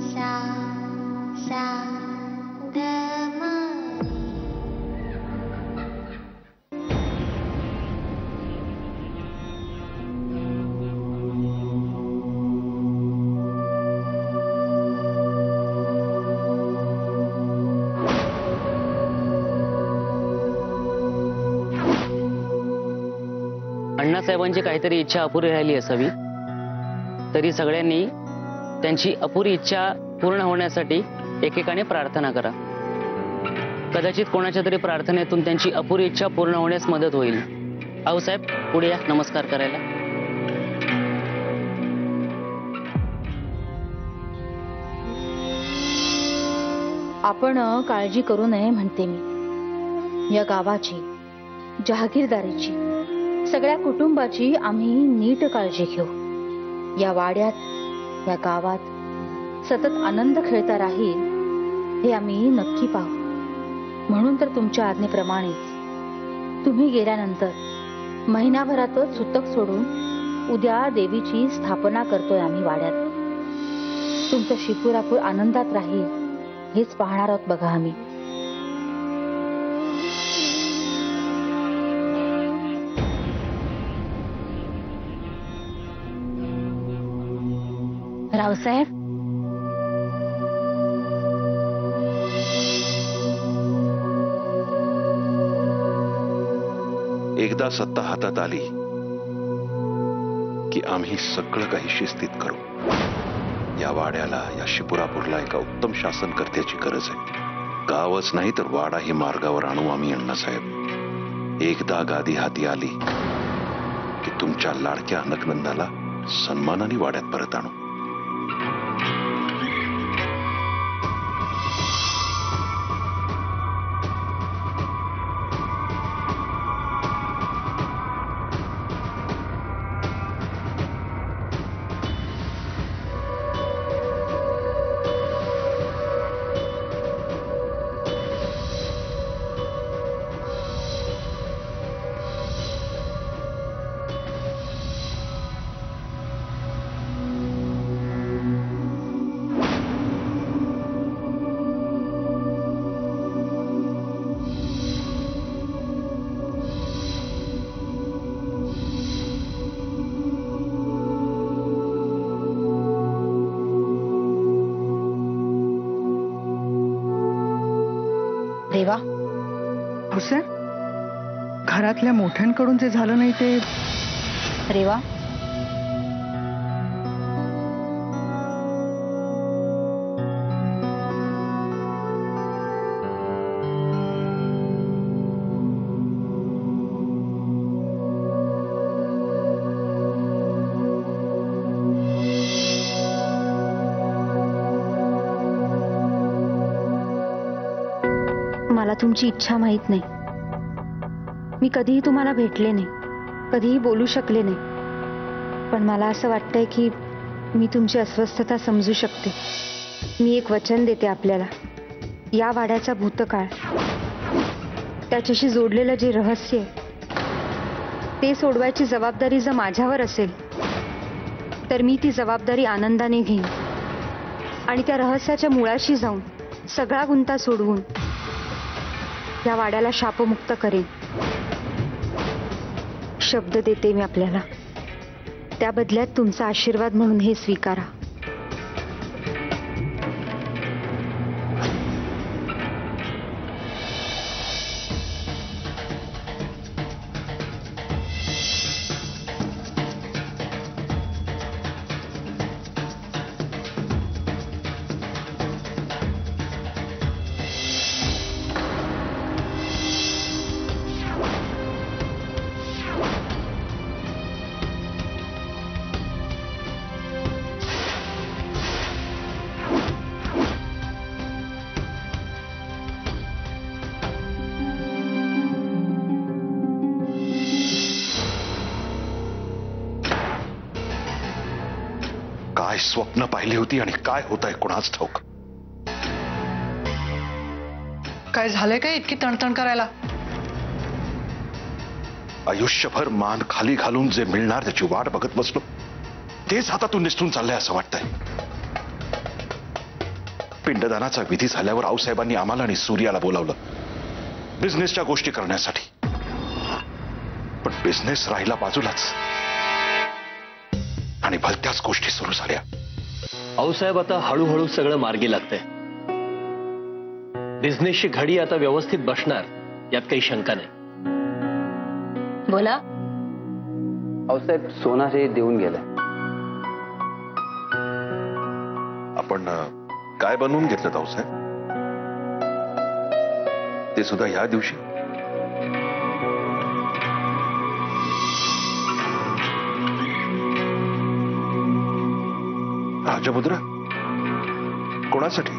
सा सा ग म. अण्णासाहेबांची काहीतरी इच्छा अपुरी राहिली असावी, तरी सगळ्यांनी त्यांची अपुरी इच्छा पूर्ण होण्यासाठी एकेकाने प्रार्थना करा. कदाचित कोणाच्या तरी प्रार्थनेतून त्यांची अपुरी इच्छा पूर्ण होण्यास मदत होईल. आऊसाहेब पुढे या नमस्कार करायला. आपण काळजी करू नये म्हणते मी. या गावाची, जहागीरदारीची, सगळ्या कुटुंबाची आम्ही नीट काळजी घेऊ. या वाड्यात, या गावात सतत आनंद खेळता राहील हे आम्ही नक्की पाहू. म्हणून तर तुमच्या आज्ञेप्रमाणेच तुम्ही गेल्यानंतर महिनाभरातच सुतक सोडून उद्या देवीची स्थापना करतोय आम्ही वाड्यात. तुमचं शिपुरापूर आनंदात राहील हेच पाहणार आहोत बघा आम्ही. रावसाहेब, एकदा सत्ता हातात आली की आम्ही सगळं काही शिस्तीत करू. या वाड्याला, या शिपुरापूरला एका उत्तम शासनकर्त्याची गरज आहे. गावच नाही तर वाडाही मार्गावर आणू आम्ही अण्णासाहेब. एकदा गादी हाती आली की तुमच्या लाडक्या अनकनंदाला सन्मानाने वाड्यात परत आणू. देवा, हुसेन, घरातल्या मोठ्यांकडून जे झालं नाही ते. रेवा, मला तुमची इच्छा माहित नाही. मी कधीही तुम्हाला भेटले नाही, कधीही बोलू शकले नाही. पण मला असं वाटतंय की मी तुमची अस्वस्थता समजू शकते. मी एक वचन देते आपल्याला. या वाड्याचा भूतकाळ, त्याच्याशी जोडलेलं जे रहस्य आहे ते सोडवायची जबाबदारी जर माझ्यावर असेल तर मी ती जबाबदारी आनंदाने घेईन आणि त्या रहस्याच्या मुळाशी जाऊन सगळा गुंता सोडवून या वाड्याला शापमुक्त करेन. शब्द देते मी आपल्याला. त्या बदल्यात तुमचा आशीर्वाद म्हणून हे स्वीकारा. काय स्वप्न पाहिली होती आणि काय होत आहे कोणाच ठाऊक. काय झालंय काय इतकी तणतण करायला? आयुष्यभर मान खाली घालून जे मिळणार त्याची वाट बघत बसलो, तेच हातातून निसटून चाललंय असं वाटतंय. पिंडदानाचा विधी झाल्यावर आऊसाहेबांनी आम्हाला आणि सूर्याला बोलावलं बिझनेसच्या गोष्टी करण्यासाठी. पण बिझनेस राहिला बाजूलाच आणि भलत्याच गोष्टी सुरू झाल्या. आऊसाहेब आता हळूहळू सगळं मार्गी लागतंय. बिझनेसची घडी आता व्यवस्थित बसणार यात काही शंका नाही. बोला. आऊसाहेब सोना हे देऊन गेलाय. आपण काय बनवून घेतलं आऊसाहेब? ते सुद्धा ह्या दिवशी? राजमुद्रा कोणासाठी?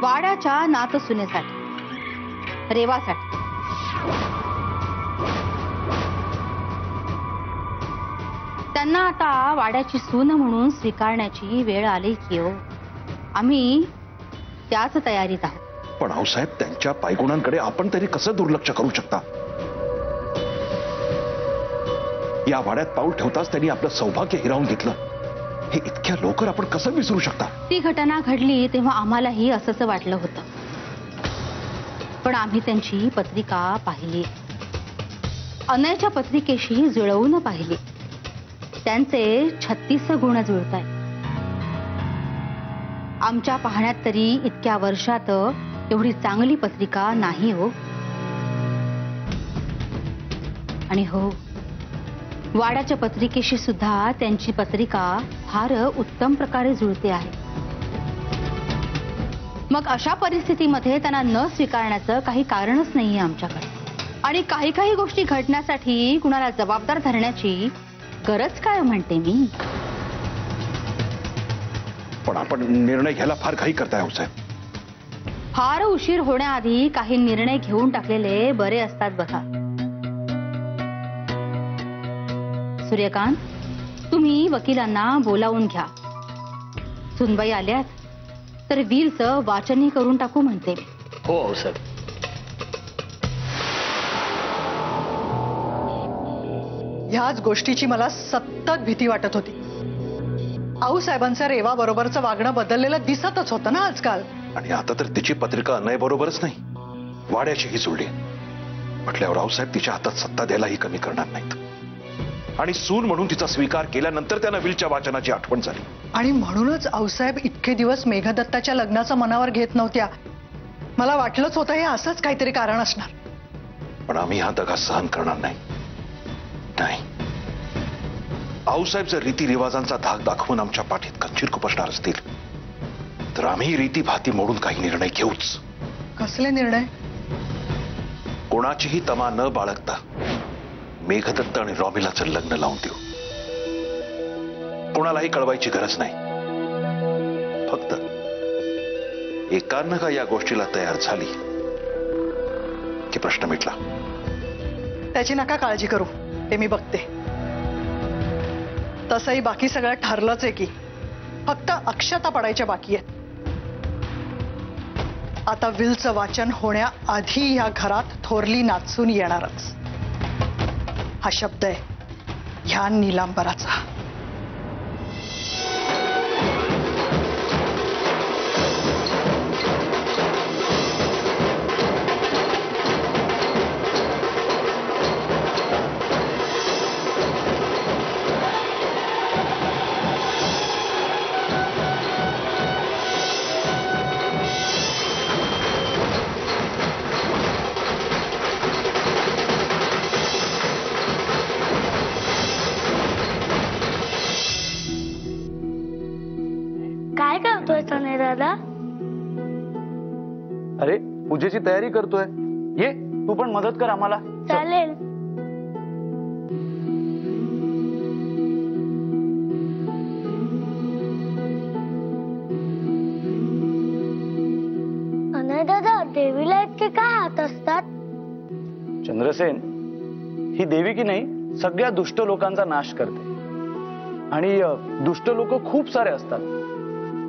वाड्याच्या नातसुनेसाठी, रेवासाठी. त्यांना आता वाड्याची सून म्हणून स्वीकारण्याची वेळ आली की हो. आम्ही त्याच तयारीत आहोत. पण आऊसाहेब त्यांच्या पायगुणांकडे आपण तरी कसं दुर्लक्ष करू शकता? या वाड्यात पाऊल ठेवताच त्यांनी आपलं सौभाग्य हिरावून घेतलं. हे इतक्या लवकर आपण कसं विसरू शकता? ती घटना घडली तेव्हा आम्हालाही असंच वाटलं होतं. पण आम्ही त्यांची पत्रिका पाहिली, अनयच्या पत्रिकेशी जुळवून पाहिली. त्यांचे 36 गुण जुळत आहेत. आमच्या पाहण्यात तरी इतक्या वर्षात एवढी चांगली पत्रिका नाही हो. आणि हो, वाड्याच्या पत्रिकेशी सुद्धा त्यांची पत्रिका फार उत्तम प्रकारे जुळते आहे. मग अशा परिस्थितीमध्ये त्यांना न स्वीकारण्याचं काही कारणच नाहीये आमच्याकडे. आणि काही काही गोष्टी घडण्यासाठी कुणाला जबाबदार धरण्याची गरज काय म्हणते मी. पण आपण निर्णय घ्यायला फार घाई करताय आऊसाहेब. फार उशीर होण्याआधी काही निर्णय घेऊन टाकलेले बरे असतात बघा. सूर्यकांत, तुम्ही वकिलांना बोलावून घ्या. सुनबाई आल्यात तर वीरचं वाचनही करून टाकू म्हणते. हो आऊसाहेब. ह्याच गोष्टीची मला सतत भीती वाटत होती. आऊसाहेबांचं रेवा बरोबरचं वागणं बदललेलं दिसतच होतं ना आजकाल. आणि आता तर तिची पत्रिका अनय बरोबरच नाही, वाड्याचीही जुळली म्हटल्यावर आऊसाहेब तिच्या हातात सत्ता द्यायलाही कमी करणार नाहीत. आणि सून म्हणून तिचा स्वीकार केल्यानंतर त्यांना विलच्या वाचनाची आठवण झाली. आणि म्हणूनच आऊसाहेब इतके दिवस मेघदत्ताच्या लग्नाचं मनावर घेत नव्हत्या. मला वाटलंच होतं हे असंच काहीतरी कारण असणार. पण आम्ही हा दगा सहन करणार नाही. नाही, आऊसाहेब जर रीतिरिवाजांचा धाक दाखवून आमच्या पाठीत कंचीर खुपसणार असतील तर आम्ही रीती भाती मोडून काही निर्णय घेऊच. कसले निर्णय? कोणाचीही तमा न बाळगता मेघदत्त आणि रॉमिलाचं लग्न लावून देऊ. कोणालाही कळवायची गरज नाही. फक्त एकानं का या गोष्टीला तयार झाली की प्रश्न मिटला. त्याची नका काळजी करू, ते मी बघते. तसंही बाकी सगळं ठरलंच आहे की फक्त अक्षता पडायच्या बाकी आहेत. आता विलचं वाचन होण्याआधी या घरात थोरली नाचून येणारच. हा शब्द आहे ह्या नीलांबराचा. काय करतोय सने दादा? अरे पूजेची तयारी करतोय. ये तू पण मदत कर आम्हाला. चालेल. अनय दादा, देवीला इतके काय हात असतात? चंद्रसेन, ही देवी की नाही सगळ्या दुष्ट लोकांचा नाश करते. आणि दुष्ट लोक खूप सारे असतात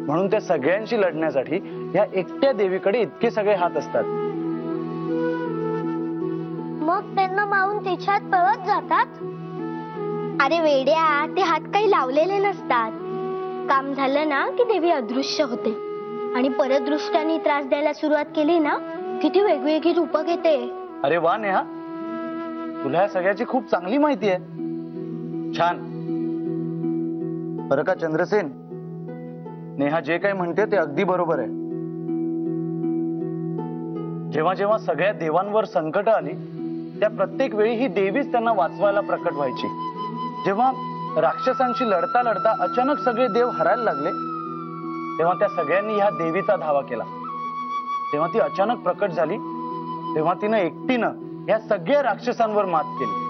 म्हणून त्या सगळ्यांशी लढण्यासाठी या एकट्या देवीकडे इतके सगळे हात असतात. मग त्यांना मारून तिच्यात पळत जातात? अरे वेड्या, ते हात काही लावलेले नसतात. काम झालं ना की देवी अदृश्य होते. आणि परत दृष्ट्याने त्रास द्यायला सुरुवात केली ना, किती वेगवेगळी रूपं घेते. अरे वा नेहा, तुला या सगळ्याची खूप चांगली माहिती आहे. छान. बरं का चंद्रसेन, नेहा जे काही म्हणते ते अगदी बरोबर आहे. जेव्हा जेव्हा सगळ्या देवांवर संकट आली, त्या प्रत्येक वेळी ही देवीच त्यांना वाचवायला प्रकट व्हायची. जेव्हा राक्षसांशी लढता लढता अचानक सगळे देव हरायला लागले, तेव्हा त्या सगळ्यांनी ह्या देवीचा धावा केला. तेव्हा ती अचानक प्रकट झाली, तेव्हा तिनं एकटीनं या सगळ्या राक्षसांवर मात केली.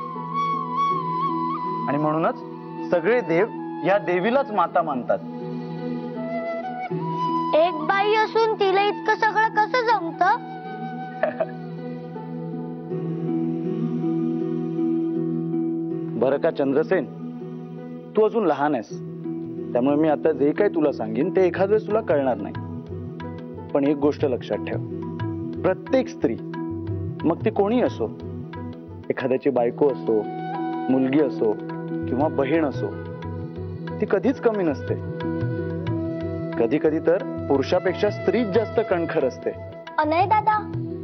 आणि म्हणूनच सगळे देव या देवीलाच माता मानतात. एक बाई असून तिला इतकं सगळं कसं जमतं? बरं का चंद्रसेन, तू अजून लहान आहेस, त्यामुळे मी आता जे काही तुला सांगेन ते एखाद वेळेस तुला कळणार नाही. पण एक गोष्ट लक्षात ठेव, प्रत्येक स्त्री, मग ती कोणी असो, एखाद्याची बायको असो, मुलगी असो किंवा बहीण असो, ती कधीच कमी नसते. कधी कधी तर पुरुषापेक्षा स्त्रीच जास्त कणखर असते. अनय दादा,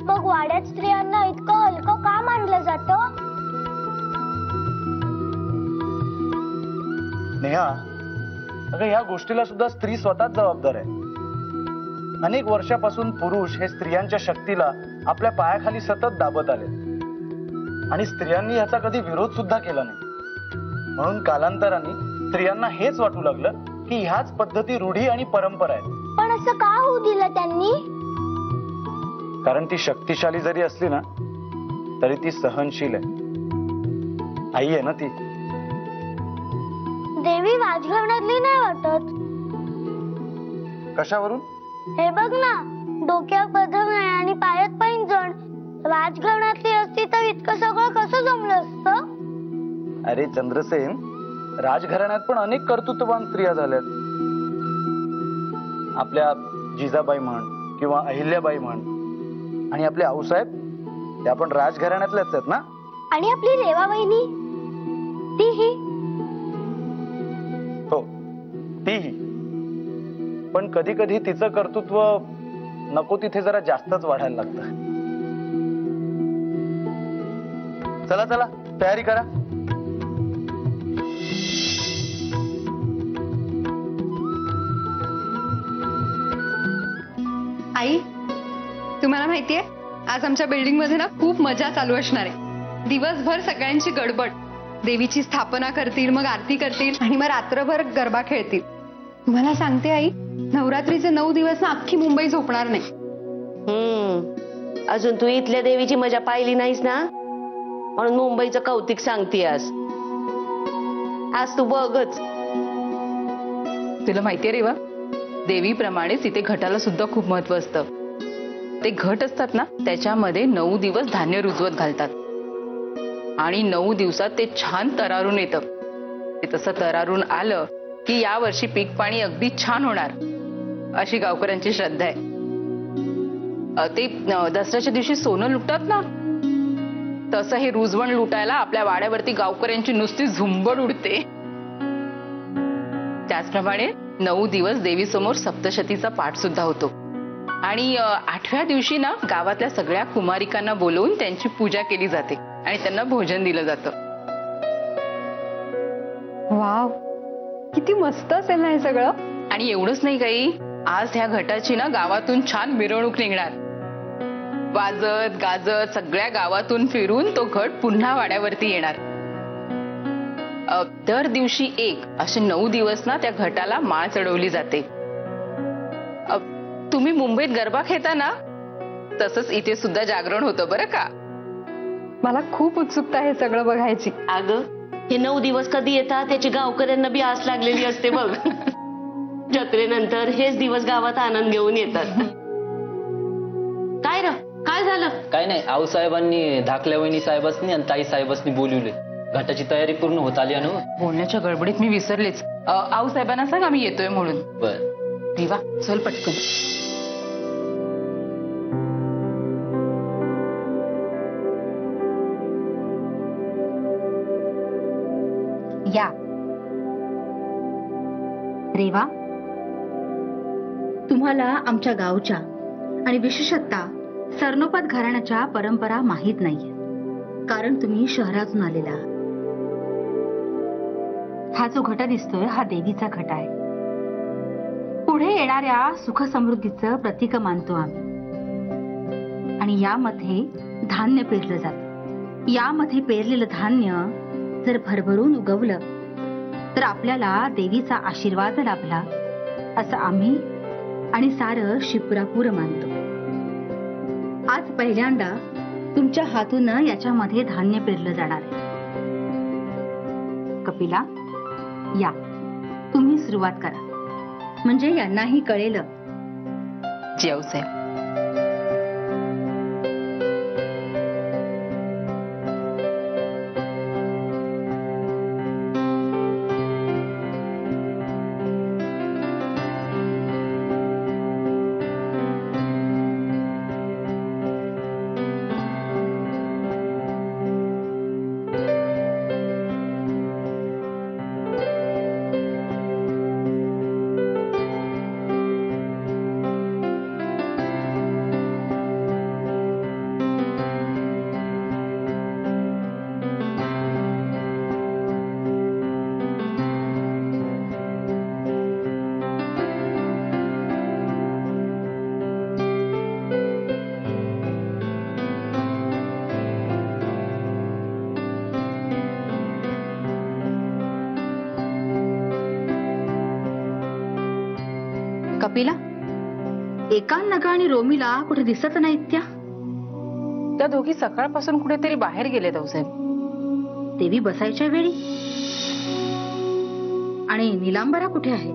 मग वाड्यात स्त्रियांना इतकं हलकं का मानलं जातं? नेहा, अगं ह्या गोष्टीला सुद्धा स्त्री स्वतःच जबाबदार आहे. अनेक वर्षापासून पुरुष हे स्त्रियांच्या शक्तीला आपल्या पायाखाली सतत दाबत आले आणि स्त्रियांनी ह्याचा कधी विरोध सुद्धा केला नाही. म्हणून कालांतराने स्त्रियांना हेच वाटू लागलं की ह्याच पद्धती रूढी आणि परंपरा आहेत. पण असं का होऊ दिलं त्यांनी? कारण ती शक्तिशाली जरी असली ना, तरी ती सहनशील आहे. आई आहे ना ती. देवी राजघराण्यातली नाही वाटत. कशावरून? हे बघ ना, डोक्यावर पदर नाही आणि पायात पैंजण. राजघराण्यातली असती तर इतकं सगळं कसं जमलं असतं? अरे चंद्रसेन, राजघराण्यात पण अनेक कर्तृत्ववान स्त्रिया झाल्यात. आपल्या जिजाबाई म्हण किंवा अहिल्याबाई म्हण, आणि आपले आऊसाहेब, ते आपण राजघराण्यातल्याच आहेत ना. आणि आपली रेवा वहिनी, तीही. हो, तीही. पण कधी कधी तिचं कर्तृत्व नको तिथे जरा जास्तच वाढायला लागतं. चला चला, तयारी करा. आई, तुम्हाला माहितीये, आज आमच्या बिल्डिंग मध्ये ना खूप मजा चालू असणार आहे. दिवसभर सगळ्यांची गडबड. देवीची स्थापना करतील, मग आरती करतील आणि मग रात्रभर गरबा खेळतील. तुम्हाला सांगते आई, नवरात्रीचे 9 दिवस ना अख्खी मुंबई झोपणार नाही. अजून तू इथल्या देवीची मजा पाहिली नाहीस ना, म्हणून मुंबईचं कौतिक सांगतेस. आज तू बघच. तुला माहितीये रेवा, देवीप्रमाणेच इथे घटाला सुद्धा खूप महत्व असतं. ते घट असतात ना, त्याच्यामध्ये 9 दिवस धान्य रुजवत घालतात आणि 9 दिवसात ते छान तरारून येतं. ते तसं तरारून आलं की या वर्षी पीक पाणी अगदी छान होणार, अशी गावकऱ्यांची श्रद्धा आहे. ते दसऱ्याच्या दिवशी सोनं लुटतात ना, तसं हे रुजवण लुटायला आपल्या वाड्यावरती गावकऱ्यांची नुसती झुंबड उडते. त्याचप्रमाणे 9 दिवस देवीसमोर सप्तशतीचा पाठ सुद्धा होतो. आणि 8व्या दिवशी ना, गावातल्या सगळ्या कुमारिकांना बोलवून त्यांची पूजा केली जाते आणि त्यांना भोजन दिलं जातं. वाव, किती मस्त असेल ना हे सगळं. आणि एवढंच नाही काही, आज ह्या घटाची ना गावातून छान मिरवणूक निघणार. वाजत गाजत सगळ्या गावातून फिरून तो घट पुन्हा वाड्यावरती येणार. दर दिवशी एक असे 9 दिवस ना त्या घटाला माळ चढवली जाते. तुम्ही मुंबईत गरबा खेळता ना, तसंच इथे सुद्धा जागरण होतं बरं का. मला खूप उत्सुकता आहे सगळं बघायची. अगं, हे 9 दिवस कधी येतात त्याची गावकऱ्यांना बी आस लागलेली असते बघ. जत्रेनंतर हेच दिवस गावात आनंद घेऊन येतात. काय र, काय झालं? काय नाही, आऊसाहेबांनी धाकल्या वहिनी साहेबांनी आणि ताई साहेबांनी बोलवले. घाटाची तयारी पूर्ण होत आली अनु. बोलण्याच्या गडबडीत मी विसरलेच. आऊसाहेबांना सांग आम्ही येतोय म्हणून. बर देवा, चल पटकन. या रेवा, तू तुम्हाला आमच्या गावच्या आणि विशेषतः सरनोपात घराण्याच्या परंपरा माहीत नाहीये, कारण तुम्ही शहरातून आलेला आहात. हा जो घट दिसतोय हा देवीचा घट आहे. पुढे येणाऱ्या सुख समृद्धीचं प्रतीक मानतो आम्ही. आणि यामध्ये धान्य पेरलं जातं. यामध्ये पेरलेलं धान्य जर भरभरून उगवलं तर आपल्याला देवीचा आशीर्वाद लाभला असं आम्ही आणि सारं शिपुरापूर मानतो. आज पहिल्यांदा तुमच्या हातून याच्यामध्ये धान्य पेरलं जाणार आहे. कपिला, या तुम्ही सुरुवात करा, म्हणजे यांनाही कळेल. जी आऊसाहेब. कपिला, एकांनका आणि रोमीला कुठे दिसत नाहीत त्या. त्या दोघी सकाळपासून कुठेतरी बाहेर गेलेत आऊसाहेब. देवी बसायच्या वेळी. आणि निलांबरा कुठे आहेत?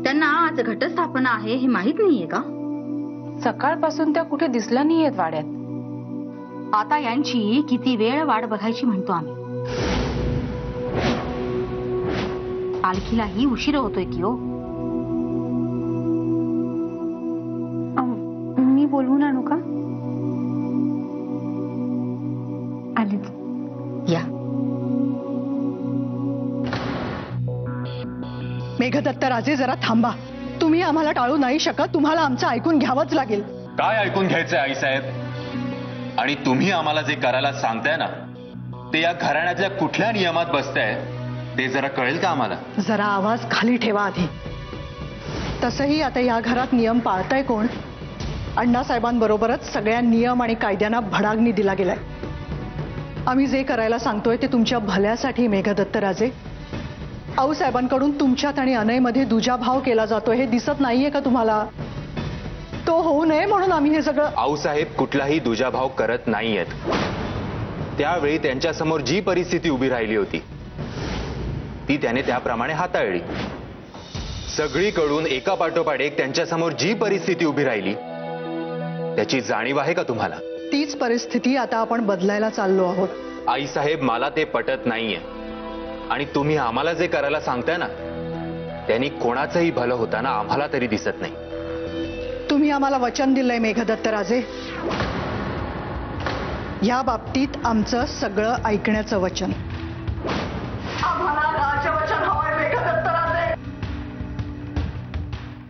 त्यांना आज घटस्थापना आहे हे माहित नाहीये का? सकाळपासून त्या कुठे दिसल्या नाहीयेत वाड्यात. आता यांची किती वेळ वाट बघायची म्हणतो आम्ही. पालखीलाही उशीर होतोय की हो. मी बोलवून आणू का? आलेच. या. मेघदत्त राजे, जरा थांबा. तुम्ही आम्हाला टाळू नाही शकत. तुम्हाला आमचं ऐकून घ्यावंच लागेल. काय ऐकून घ्यायचंय आईसाहेब? आणि तुम्ही आम्हाला जे करायला सांगताय ना, ते या घराण्यातल्या कुठल्या नियमात बसताय ते जरा कळेल का आम्हाला? जरा आवाज खाली ठेवा आधी. तसंही आता या घरात नियम पाळताय कोण? अण्णासाहेबांबरोबरच सगळ्या नियम आणि कायद्यांना भडाग्नी दिला गेलाय. आम्ही जे करायला सांगतोय ते तुमच्या भल्यासाठी. मेघदत्त राजे, आऊसाहेबांकडून तुमच्यात आणि अनयमध्ये दुजाभाव केला जातोय हे दिसत नाहीये का तुम्हाला? तो होऊ नये म्हणून आम्ही हे सगळं. आऊसाहेब कुठलाही दुजाभाव करत नाहीयेत. त्यावेळी त्यांच्यासमोर जी परिस्थिती उभी राहिली होती ती त्याने त्याप्रमाणे हाताळली. सगळीकडून एका पाठोपाठ एक त्यांच्यासमोर जी परिस्थिती उभी राहिली त्याची जाणीव आहे का तुम्हाला? तीच परिस्थिती आता आपण बदलायला चाललो आहोत. आईसाहेब, मला ते पटत नाहीये. आणि तुम्ही आम्हाला जे करायला सांगताय ना त्यांनी कोणाचंही भलं होताना आम्हाला तरी दिसत नाही. तुम्ही आम्हाला वचन दिलंय मेघदत्त राजे. या बाबतीत आमचं सगळं ऐकण्याचं वचन.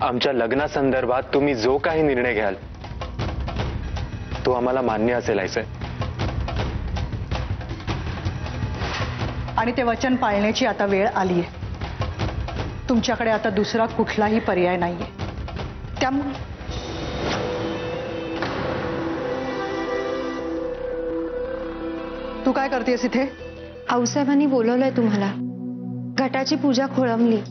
आमच्या लग्नासंदर्भात तुम्ही जो काही निर्णय घ्याल तो आम्हाला मान्य असेल आईसाहेब. आणि ते वचन पाळण्याची आता वेळ आली आहे. तुमच्याकडे आता दुसरा कुठलाही पर्याय नाहीये. त्यामुळे तू काय करतेस इथे? आऊसाहेबांनी बोलवलंय तुम्हाला. घटाची पूजा खोळंबली.